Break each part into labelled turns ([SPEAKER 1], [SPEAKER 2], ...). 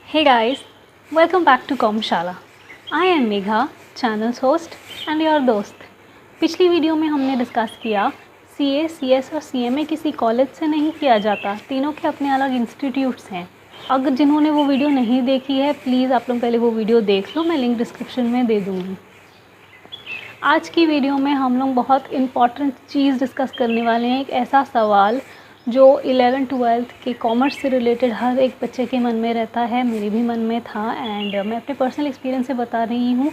[SPEAKER 1] Hey guys, welcome back to कॉमशाला। I am Megha, channels host and your दोस्त। पिछली video में हमने डिस्कस किया CA, CS और CMA किसी कॉलेज से नहीं किया जाता, तीनों के अपने अलग इंस्टीट्यूट्स हैं। अगर जिन्होंने वो वीडियो नहीं देखी है प्लीज़ आप लोग पहले वो वीडियो देख लो, मैं लिंक डिस्क्रिप्शन में दे दूँगी। आज की वीडियो में हम लोग बहुत इम्पॉर्टेंट चीज़ डिस्कस करने वाले हैं, एक ऐसा सवाल जो 11th-12th के कॉमर्स से रिलेटेड हर एक बच्चे के मन में रहता है, मेरे भी मन में था एंड मैं अपने पर्सनल एक्सपीरियंस से बता रही हूँ।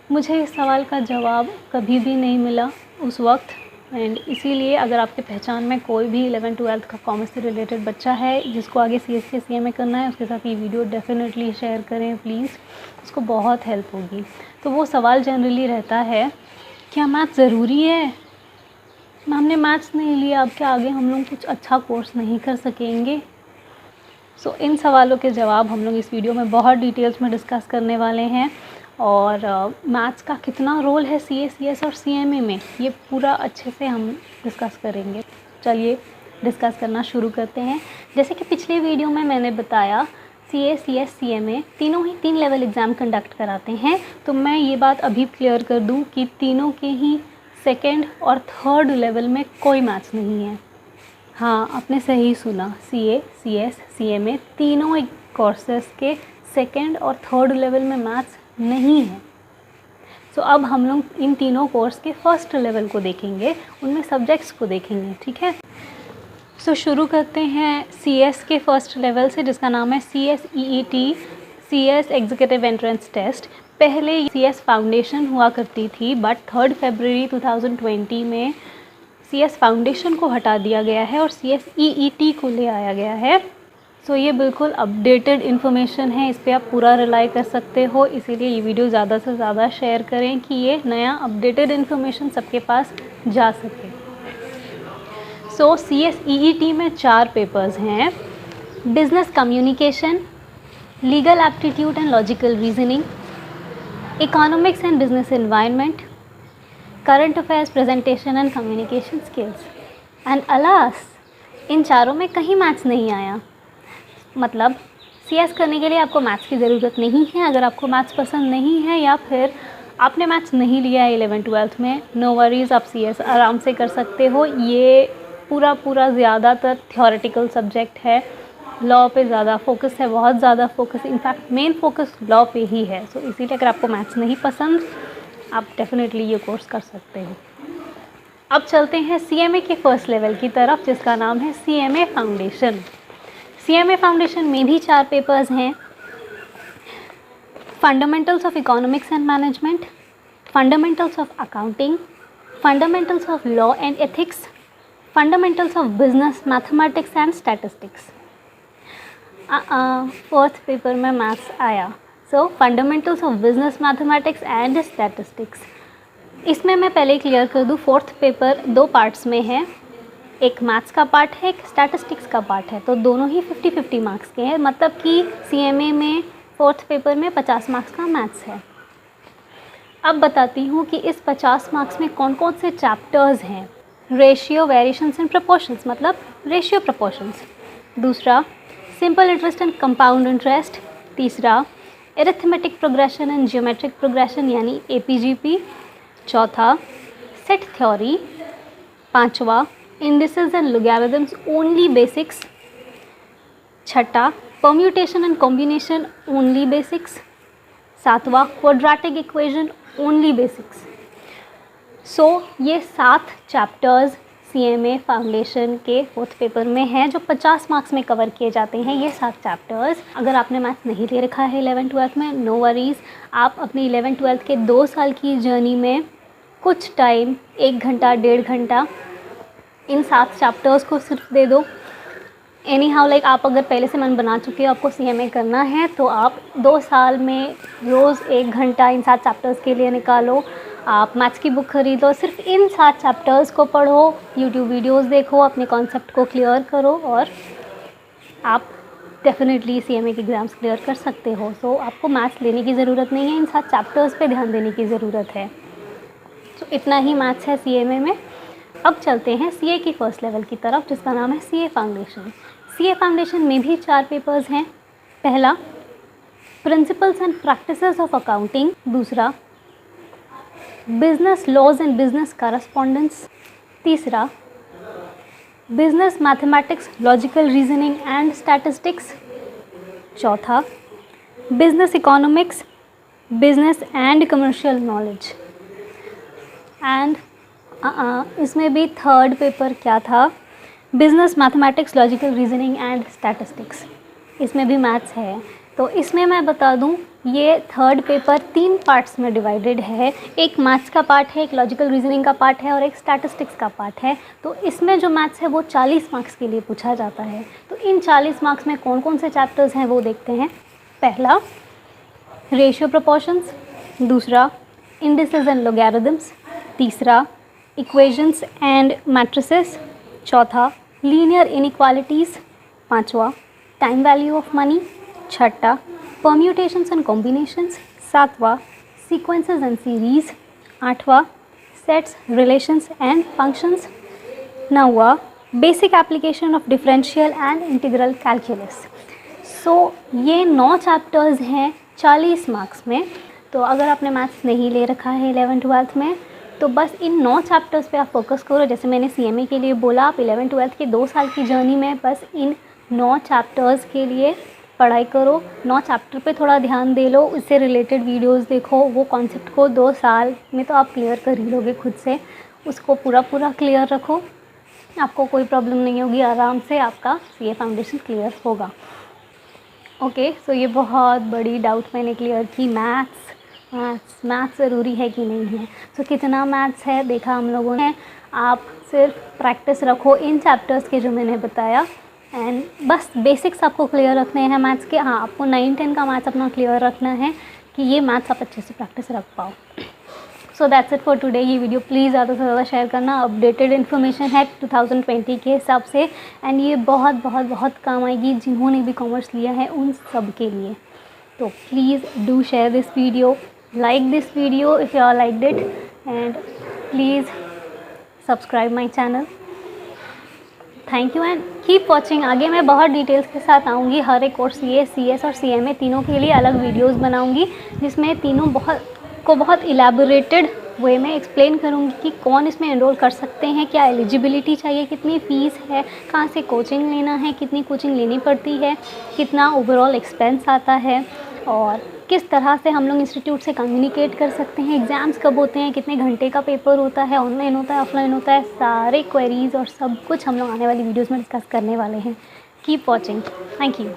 [SPEAKER 1] मुझे इस सवाल का जवाब कभी भी नहीं मिला उस वक्त एंड इसीलिए अगर आपके पहचान में कोई भी 11th-12th का कॉमर्स से रिलेटेड बच्चा है जिसको आगे CS या CMA करना है, उसके साथ ये वीडियो डेफिनेटली शेयर करें प्लीज़, उसको बहुत हेल्प होगी। तो वो सवाल जनरली रहता है, क्या मैथ ज़रूरी है? हमने मैथ्स नहीं लिया, अब क्या आगे हम लोग कुछ अच्छा कोर्स नहीं कर सकेंगे? इन सवालों के जवाब हम लोग इस वीडियो में बहुत डिटेल्स में डिस्कस करने वाले हैं और मैथ्स का कितना रोल है CA, CS और CMA में, ये पूरा अच्छे से हम डिस्कस करेंगे। चलिए डिस्कस करना शुरू करते हैं। जैसे कि पिछले वीडियो में मैंने बताया CA, CS, CMA तीनों ही 3 लेवल एग्ज़ाम कंडक्ट कराते हैं, तो मैं ये बात अभी क्लियर कर दूँ कि तीनों के ही सेकेंड और थर्ड लेवल में कोई मैथ्स नहीं है। हाँ, आपने सही सुना, CA, CS, CMA तीनों कोर्सेस के सेकेंड और थर्ड लेवल में मैथ्स नहीं है। अब हम लोग इन तीनों कोर्स के फर्स्ट लेवल को देखेंगे, उनमें सब्जेक्ट्स को देखेंगे, ठीक है। शुरू करते हैं CS के फर्स्ट लेवल से, जिसका नाम है CS EET, CS executive entrance test. पहले CS फाउंडेशन हुआ करती थी बट 3 फरवरी 2020 में CS फाउंडेशन को हटा दिया गया है और CS EET को ले आया गया है। ये बिल्कुल अपडेटेड इन्फॉर्मेशन है, इस पर आप पूरा रिलाई कर सकते हो, इसीलिए ये वीडियो ज़्यादा से ज़्यादा शेयर करें कि ये नया अपडेटेड इन्फॉर्मेशन सबके पास जा सके। CS EET में 4 पेपर्स हैं, business communication, legal aptitude and logical reasoning, economics and business environment, current affairs presentation and communication skills. And अलास इन चारों में कहीं मैथ्स नहीं आया। मतलब CS करने के लिए आपको मैथ्स की ज़रूरत नहीं है। अगर आपको मैथ्स पसंद नहीं है या फिर आपने मैथ्स नहीं लिया है 11th-12th में, नो वरीज़, आप CS आराम से कर सकते हो। ये पूरा ज़्यादातर थ्योरेटिकल सब्जेक्ट है, लॉ पे ज़्यादा फोकस है, बहुत ज़्यादा focus, in fact main focus law पे ही है। इसीलिए अगर आपको मैथ्स नहीं पसंद आप डेफिनेटली ये कोर्स कर सकते हो। अब चलते हैं CMA के फर्स्ट लेवल की तरफ, जिसका नाम है CMA फाउंडेशन। CMA फाउंडेशन में भी 4 पेपर्स हैं, fundamentals of economics and management, fundamentals of accounting, fundamentals of law and ethics, fundamentals of business mathematics and statistics. Fourth paper में मैथ्स आया, fundamentals of business mathematics and statistics. इसमें मैं पहले clear कर दूँ, फोर्थ पेपर 2 पार्ट्स में है, एक मैथ्स का पार्ट है, एक स्टैटिस्टिक्स का पार्ट है, तो दोनों ही 50-50 मार्क्स के हैं। मतलब कि CMA में फोर्थ पेपर में 50 मार्क्स का मैथ्स है। अब बताती हूँ कि इस 50 मार्क्स में कौन कौन से चैप्टर्स हैं। रेशियो, वेरिएशंस एंड प्रोपोर्शंस, मतलब रेशियो प्रोपोर्शंस। दूसरा simple interest and compound interest. तीसरा arithmetic progression and geometric progression यानी APGP। चौथा सेट थ्योरी। पांचवा indices and logarithms only basics. छठा permutation and combination only basics. सातवां क्वाड्रेटिक इक्वेशन ओनली बेसिक्स। ये 7 chapters CMA foundation के fourth paper में हैं जो 50 मार्क्स में कवर किए जाते हैं। ये 7 चैप्टर्स, अगर आपने मैथ्स नहीं ले रखा है 11th-12th में, नो वरीज़, आप अपनी 11th-12th के 2 साल की जर्नी में कुछ टाइम, 1 घंटा 1.5 घंटा इन 7 चैप्टर्स को सिर्फ दे दो। एनी हाउ लाइक आप अगर पहले से मन बना चुके हो आपको CMA करना है तो आप 2 साल में रोज़ 1 घंटा इन 7 चैप्टर्स के लिए निकालो। आप मैथ्स की बुक खरीदो, सिर्फ इन 7 चैप्टर्स को पढ़ो, यूट्यूब वीडियोस देखो, अपने कॉन्सेप्ट को क्लियर करो और आप डेफिनेटली CMA के एग्ज़ाम्स क्लियर कर सकते हो। आपको मैथ्स लेने की ज़रूरत नहीं है, इन 7 चैप्टर्स पे ध्यान देने की ज़रूरत है। इतना ही मैथ्स है CMA में। अब चलते हैं CA की फर्स्ट लेवल की तरफ, जिसका नाम है CA फाउंडेशन। CA फाउंडेशन में भी 4 पेपर्स हैं। पहला principles and practices of accounting, दूसरा business laws and business correspondence, तीसरा business mathematics, logical reasoning and statistics, चौथा business economics, business and commercial knowledge. And इसमें भी थर्ड पेपर क्या था, business mathematics, logical reasoning and statistics, इसमें भी maths है। तो इसमें मैं बता दूं, ये थर्ड पेपर 3 पार्ट्स में डिवाइडेड है। एक मैथ्स का पार्ट है, एक लॉजिकल रीजनिंग का पार्ट है और एक स्टैटिस्टिक्स का पार्ट है। तो इसमें जो मैथ्स है वो 40 मार्क्स के लिए पूछा जाता है। तो इन 40 मार्क्स में कौन कौन से चैप्टर्स हैं वो देखते हैं। पहला रेशियो प्रोपोर्शंस, दूसरा इंडिसेस एंड लॉगरिथम्स, तीसरा इक्वेशंस एंड मैट्रिसेस, चौथा लीनियर इनइक्वालिटीज़, पांचवा टाइम वैल्यू ऑफ मनी, छठा परम्यूटेशंस एंड कॉम्बिनेशंस, सातवां सीक्वेंसेस एंड सीरीज, आठवां सेट्स, रिलेशंस एंड फंक्शंस, नौवां basic application of differential and integral calculus. So ये 9 chapters हैं 40 marks में। तो अगर आपने मैथ्स नहीं ले रखा है 11th-12th में, तो बस इन 9 चैप्टर्स पे आप फोकस करो। जैसे मैंने CMA के लिए बोला, आप 11th-12th के 2 साल की जर्नी में बस इन 9 चैप्टर्स के लिए पढ़ाई करो। 9 चैप्टर पे थोड़ा ध्यान दे लो, उससे रिलेटेड वीडियोस देखो। वो कॉन्सेप्ट को 2 साल में तो आप क्लियर कर ही लोगे खुद से। उसको पूरा क्लियर रखो, आपको कोई प्रॉब्लम नहीं होगी, आराम से आपका CA फाउंडेशन क्लियर होगा। ओके, सो ये बहुत बड़ी डाउट मैंने क्लियर की, मैथ्स ज़रूरी है कि नहीं है। सो कितना मैथ्स है देखा हम लोगों ने। आप सिर्फ प्रैक्टिस रखो इन चैप्टर्स के जो मैंने बताया, एंड बस बेसिक्स आपको क्लियर रखने हैं मैथ्स के। हाँ, आपको 9-10 का मैथ्स अपना क्लियर रखना है कि ये मैथ्स आप अच्छे से प्रैक्टिस रख पाओ। So that's it for today. ये वीडियो प्लीज़ ज़्यादा से ज़्यादा शेयर करना। अपडेटेड इन्फॉर्मेशन है 2020 के हिसाब से, एंड ये बहुत बहुत बहुत काम आएगी जिन्होंने भी कॉमर्स लिया है उन सब के लिए। तो please do share this video, like this video if you all liked it, and please subscribe my channel. Thank you and keep watching. आगे मैं बहुत डिटेल्स के साथ आऊँगी। हर एक कोर्स CA, CS और CMA तीनों के लिए अलग वीडियोस बनाऊँगी, जिसमें तीनों बहुत इलेबोरेटेड वे में एक्सप्लेन करूँगी कि कौन इसमें एनरोल कर सकते हैं, क्या एलिजिबिलिटी चाहिए, कितनी फ़ीस है, कहाँ से कोचिंग लेना है, कितनी कोचिंग लेनी पड़ती है, कितना ओवरऑल एक्सपेंस आता है, और किस तरह से हम लोग इंस्टीट्यूट से कम्युनिकेट कर सकते हैं, एग्ज़ाम्स कब होते हैं, कितने घंटे का पेपर होता है, ऑनलाइन होता है, ऑफलाइन होता है, सारे क्वेरीज़ और सब कुछ हम लोग आने वाली वीडियोस में डिस्कस करने वाले हैं। Keep watching. Thank you.